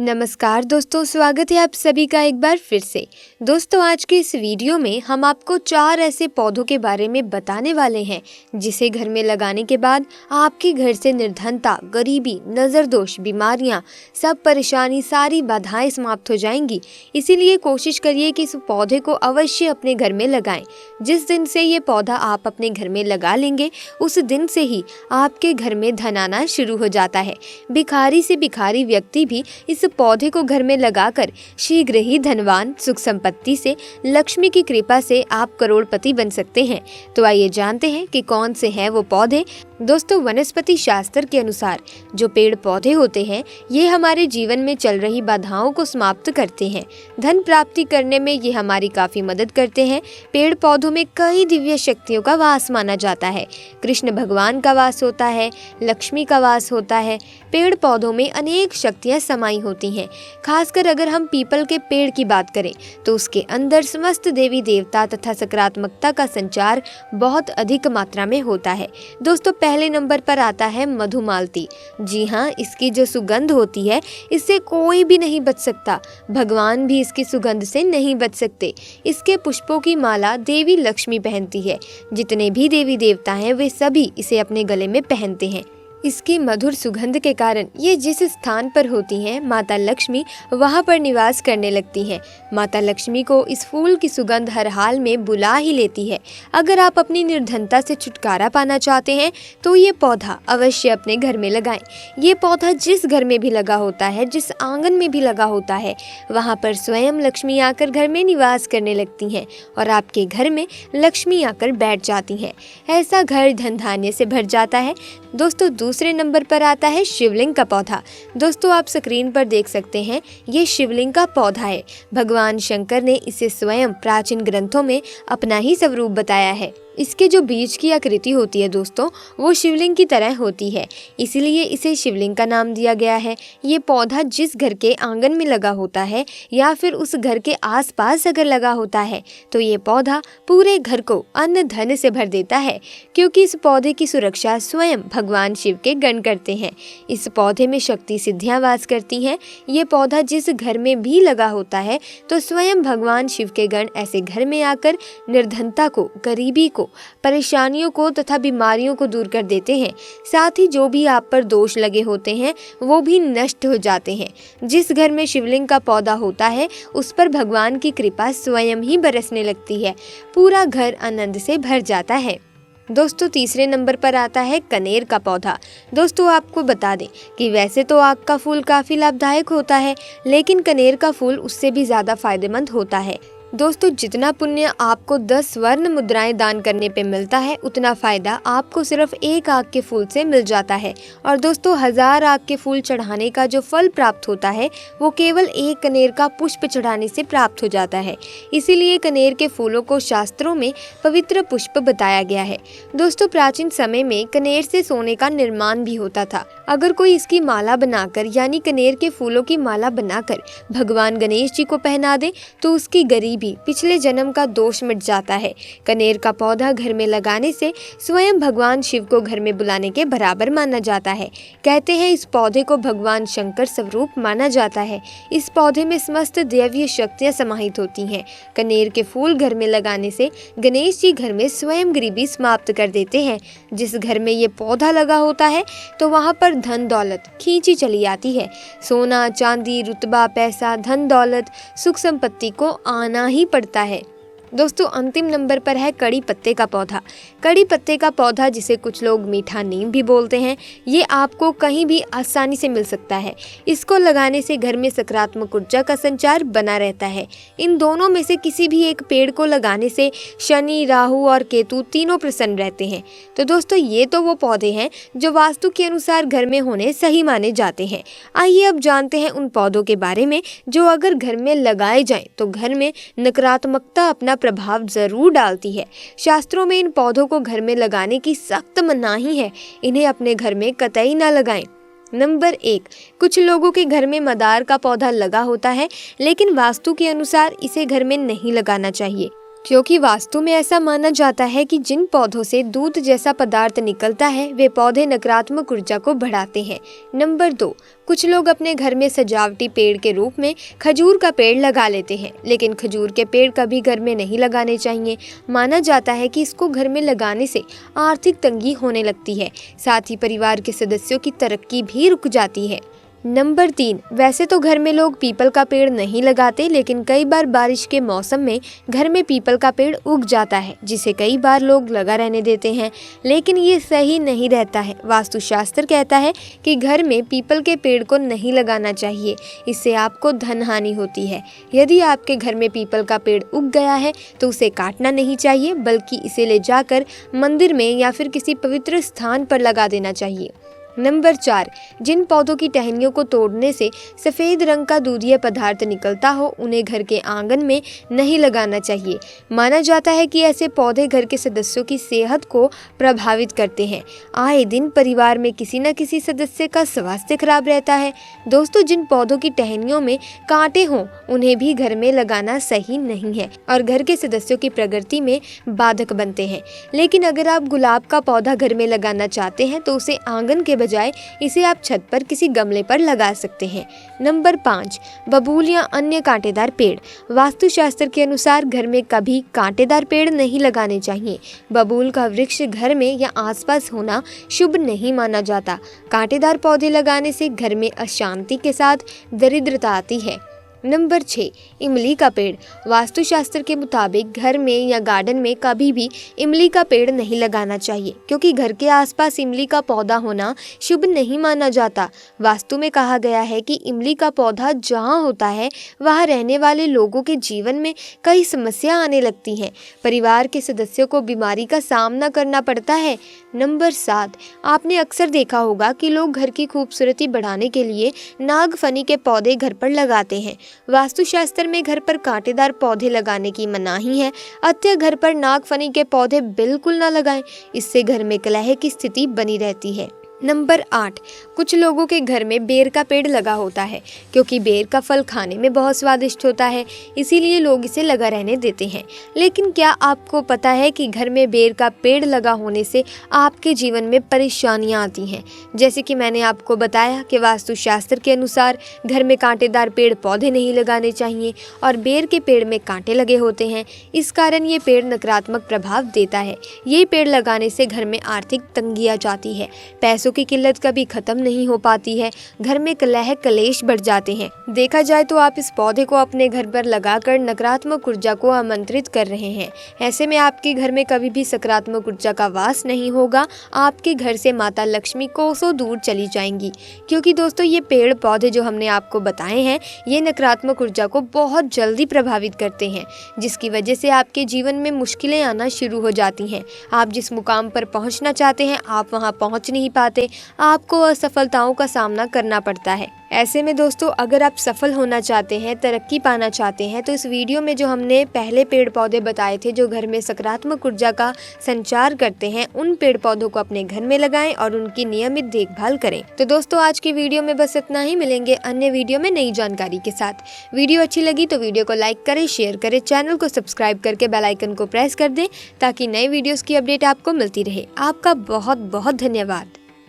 नमस्कार दोस्तों, स्वागत है आप सभी का एक बार फिर से। दोस्तों, आज के इस वीडियो में हम आपको 4 ऐसे पौधों के बारे में बताने वाले हैं जिसे घर में लगाने के बाद आपके घर से निर्धनता, गरीबी, नज़र दोष, बीमारियां, सब परेशानी, सारी बाधाएं समाप्त हो जाएंगी। इसीलिए कोशिश करिए कि इस पौधे को अवश्य अपने घर में लगाएं। जिस दिन से ये पौधा आप अपने घर में लगा लेंगे, उस दिन से ही आपके घर में धन आना शुरू हो जाता है। भिखारी से भिखारी व्यक्ति भी इस पौधे को घर में लगाकर शीघ्र ही धनवान, सुख संपत्ति से, लक्ष्मी की कृपा से आप करोड़पति बन सकते हैं। तो आइए जानते हैं कि कौन से हैं वो पौधे। दोस्तों, वनस्पति शास्त्र के अनुसार जो पेड़ पौधे होते हैं, ये हमारे जीवन में चल रही बाधाओं को समाप्त करते हैं। धन प्राप्ति करने में ये हमारी काफी मदद करते हैं। पेड़ पौधों में कई दिव्य शक्तियों का वास माना जाता है। कृष्ण भगवान का वास होता है, लक्ष्मी का वास होता है। पेड़ पौधों में अनेक शक्तियां समाई होती हैं। खासकर अगर हम पीपल के पेड़ की बात करें तो उसके अंदर समस्त देवी देवता तथा सकारात्मकता का संचार बहुत अधिक मात्रा में होता है। दोस्तों, पहले नंबर पर आता है मधुमालती। जी हाँ, इसकी जो सुगंध होती है, इससे कोई भी नहीं बच सकता। भगवान भी इसकी सुगंध से नहीं बच सकते। इसके पुष्पों की माला देवी लक्ष्मी पहनती है। जितने भी देवी देवता हैं, वे सभी इसे अपने गले में पहनते हैं। इसकी मधुर सुगंध के कारण ये जिस स्थान पर होती हैं, माता लक्ष्मी वहाँ पर निवास करने लगती हैं। माता लक्ष्मी को इस फूल की सुगंध हर हाल में बुला ही लेती है। अगर आप अपनी निर्धनता से छुटकारा पाना चाहते हैं तो ये पौधा अवश्य अपने घर में लगाएं। ये पौधा जिस घर में भी लगा होता है, जिस आंगन में भी लगा होता है, वहाँ पर स्वयं लक्ष्मी आकर घर में निवास करने लगती हैं और आपके घर में लक्ष्मी आकर बैठ जाती हैं। ऐसा घर धन धान्य से भर जाता है। दोस्तों, दूसरे नंबर पर आता है शिवलिंग का पौधा। दोस्तों, आप स्क्रीन पर देख सकते हैं, ये शिवलिंग का पौधा है। भगवान शंकर ने इसे स्वयं प्राचीन ग्रंथों में अपना ही स्वरूप बताया है। इसके जो बीज की आकृति होती है दोस्तों, वो शिवलिंग की तरह होती है, इसलिए इसे शिवलिंग का नाम दिया गया है। ये पौधा जिस घर के आंगन में लगा होता है या फिर उस घर के आसपास अगर लगा होता है तो ये पौधा पूरे घर को अन्न धन से भर देता है, क्योंकि इस पौधे की सुरक्षा स्वयं भगवान शिव के गण करते हैं। इस पौधे में शक्ति सिद्धियां वास करती हैं। ये पौधा जिस घर में भी लगा होता है तो स्वयं भगवान शिव के गण ऐसे घर में आकर निर्धनता को, गरीबी को, परेशानियों को तथा बीमारियों को दूर कर देते हैं। साथ ही जो भी आप पर दोष लगे होते हैं वो भी नष्ट हो जाते हैं। जिस घर में शिवलिंग का पौधा होता है उस पर भगवान की कृपा स्वयं ही बरसने लगती है। पूरा घर आनंद से भर जाता है। दोस्तों, तीसरे नंबर पर आता है कनेर का पौधा। दोस्तों, आपको बता दें कि वैसे तो आक का फूल काफी लाभदायक होता है, लेकिन कनेर का फूल उससे भी ज्यादा फायदेमंद होता है। दोस्तों, जितना पुण्य आपको 10 स्वर्ण मुद्राएं दान करने पे मिलता है, उतना फायदा आपको सिर्फ एक आक के फूल से मिल जाता है। और दोस्तों, 1000 आक के फूल चढ़ाने का जो फल प्राप्त होता है वो केवल एक कनेर का पुष्प चढ़ाने से प्राप्त हो जाता है। इसीलिए कनेर के फूलों को शास्त्रों में पवित्र पुष्प बताया गया है। दोस्तों, प्राचीन समय में कनेर से सोने का निर्माण भी होता था। अगर कोई इसकी माला बनाकर, यानी कनेर के फूलों की माला बनाकर भगवान गणेश जी को पहना दे तो उसकी गरीबी, पिछले जन्म का दोष मिट जाता है। कनेर का पौधा घर में लगाने से स्वयं भगवान शिव को घर में बुलाने के बराबर माना जाता है। कहते हैं इस पौधे को भगवान शंकर स्वरूप माना जाता है। इस पौधे में समस्त दैवीय शक्तियां समाहित होती हैं। कनेर के फूल घर में लगाने से गणेश जी घर में स्वयं गरीबी समाप्त कर देते हैं। जिस घर में ये पौधा लगा होता है तो वहाँ पर धन दौलत खींची चली आती है। सोना, चांदी, रुतबा, पैसा, धन दौलत, सुख संपत्ति को आना ही पड़ता है। दोस्तों, अंतिम नंबर पर है कड़ी पत्ते का पौधा। कड़ी पत्ते का पौधा, जिसे कुछ लोग मीठा नीम भी बोलते हैं, ये आपको कहीं भी आसानी से मिल सकता है। इसको लगाने से घर में सकारात्मक ऊर्जा का संचार बना रहता है। इन दोनों में से किसी भी एक पेड़ को लगाने से शनि, राहु और केतु तीनों प्रसन्न रहते हैं। तो दोस्तों, ये तो वो पौधे हैं जो वास्तु के अनुसार घर में होने सही माने जाते हैं। आइए अब जानते हैं उन पौधों के बारे में जो अगर घर में लगाए जाएं तो घर में नकारात्मकता अपना प्रभाव जरूर डालती है। शास्त्रों में इन पौधों को घर में लगाने की सख्त मनाही है। इन्हें अपने घर में कतई ना लगाएं। नंबर 1, कुछ लोगों के घर में मदार का पौधा लगा होता है, लेकिन वास्तु के अनुसार इसे घर में नहीं लगाना चाहिए। क्योंकि वास्तु में ऐसा माना जाता है कि जिन पौधों से दूध जैसा पदार्थ निकलता है वे पौधे नकारात्मक ऊर्जा को बढ़ाते हैं। नंबर 2, कुछ लोग अपने घर में सजावटी पेड़ के रूप में खजूर का पेड़ लगा लेते हैं, लेकिन खजूर के पेड़ कभी घर में नहीं लगाने चाहिए। माना जाता है कि इसको घर में लगाने से आर्थिक तंगी होने लगती है, साथ ही परिवार के सदस्यों की तरक्की भी रुक जाती है। नंबर 3, वैसे तो घर में लोग पीपल का पेड़ नहीं लगाते, लेकिन कई बार बारिश के मौसम में घर में पीपल का पेड़ उग जाता है, जिसे कई बार लोग लगा रहने देते हैं, लेकिन ये सही नहीं रहता है। वास्तुशास्त्र कहता है कि घर में पीपल के पेड़ को नहीं लगाना चाहिए, इससे आपको धन हानि होती है। यदि आपके घर में पीपल का पेड़ उग गया है तो उसे काटना नहीं चाहिए, बल्कि इसे ले जाकर मंदिर में या फिर किसी पवित्र स्थान पर लगा देना चाहिए। नंबर 4, जिन पौधों की टहनियों को तोड़ने से सफ़ेद रंग का दूधिया पदार्थ निकलता हो उन्हें घर के आंगन में नहीं लगाना चाहिए। माना जाता है कि ऐसे पौधे घर के सदस्यों की सेहत को प्रभावित करते हैं। आए दिन परिवार में किसी न किसी सदस्य का स्वास्थ्य खराब रहता है। दोस्तों, जिन पौधों की टहनियों में कांटे हों उन्हें भी घर में लगाना सही नहीं है और घर के सदस्यों की प्रगति में बाधक बनते हैं। लेकिन अगर आप गुलाब का पौधा घर में लगाना चाहते हैं तो उसे आंगन के बजाय इसे आप छत पर किसी गमले पर लगा सकते हैं। नंबर 5, बबूल या अन्य कांटेदार पेड़। वास्तुशास्त्र के अनुसार घर में कभी कांटेदार पेड़ नहीं लगाने चाहिए। बबूल का वृक्ष घर में या आसपास होना शुभ नहीं माना जाता। कांटेदार पौधे लगाने से घर में अशांति के साथ दरिद्रता आती है। नंबर 6, इमली का पेड़। वास्तुशास्त्र के मुताबिक घर में या गार्डन में कभी भी इमली का पेड़ नहीं लगाना चाहिए, क्योंकि घर के आसपास इमली का पौधा होना शुभ नहीं माना जाता। वास्तु में कहा गया है कि इमली का पौधा जहाँ होता है वहाँ रहने वाले लोगों के जीवन में कई समस्या आने लगती हैं। परिवार के सदस्यों को बीमारी का सामना करना पड़ता है। नंबर 7, आपने अक्सर देखा होगा कि लोग घर की खूबसूरती बढ़ाने के लिए नागफनी के पौधे घर पर लगाते हैं। वास्तुशास्त्र में घर पर कांटेदार पौधे लगाने की मनाही है, अतः घर पर नागफनी के पौधे बिल्कुल ना लगाएं, इससे घर में कलह की स्थिति बनी रहती है। नंबर 8, कुछ लोगों के घर में बेर का पेड़ लगा होता है, क्योंकि बेर का फल खाने में बहुत स्वादिष्ट होता है, इसीलिए लोग इसे लगा रहने देते हैं। लेकिन क्या आपको पता है कि घर में बेर का पेड़ लगा होने से आपके जीवन में परेशानियां आती हैं? जैसे कि मैंने आपको बताया कि वास्तुशास्त्र के अनुसार घर में कांटेदार पेड़ पौधे नहीं लगाने चाहिए और बेर के पेड़ में कांटे लगे होते हैं। इस कारण ये पेड़ नकारात्मक प्रभाव देता है। ये पेड़ लगाने से घर में आर्थिक तंगी आ जाती है, पैसों की किल्लत कभी खत्म नहीं हो पाती है, घर में कलह कलेश बढ़ जाते हैं। देखा जाए तो आप इस पौधे को अपने घर पर लगाकर नकारात्मक ऊर्जा को आमंत्रित कर रहे हैं। ऐसे में आपके घर में कभी भी सकारात्मक ऊर्जा का वास नहीं होगा। आपके घर से माता लक्ष्मी कोसों दूर चली जाएंगी, क्योंकि दोस्तों ये पेड़ पौधे जो हमने आपको बताए हैं ये नकारात्मक ऊर्जा को बहुत जल्दी प्रभावित करते हैं, जिसकी वजह से आपके जीवन में मुश्किलें आना शुरू हो जाती हैं। आप जिस मुकाम पर पहुंचना चाहते हैं आप वहां पहुंच नहीं पाते, आपको असफलताओं का सामना करना पड़ता है। ऐसे में दोस्तों, अगर आप सफल होना चाहते हैं, तरक्की पाना चाहते हैं, तो इस वीडियो में जो हमने पहले पेड़ पौधे बताए थे जो घर में सकारात्मक ऊर्जा का संचार करते हैं, उन पेड़ पौधों को अपने घर में लगाएं और उनकी नियमित देखभाल करें। तो दोस्तों, आज की वीडियो में बस इतना ही। मिलेंगे अन्य वीडियो में नई जानकारी के साथ। वीडियो अच्छी लगी तो वीडियो को लाइक करें, शेयर करें, चैनल को सब्सक्राइब करके बेल आइकन को प्रेस कर दें ताकि नए वीडियोस की अपडेट आपको मिलती रहे। आपका बहुत बहुत धन्यवाद।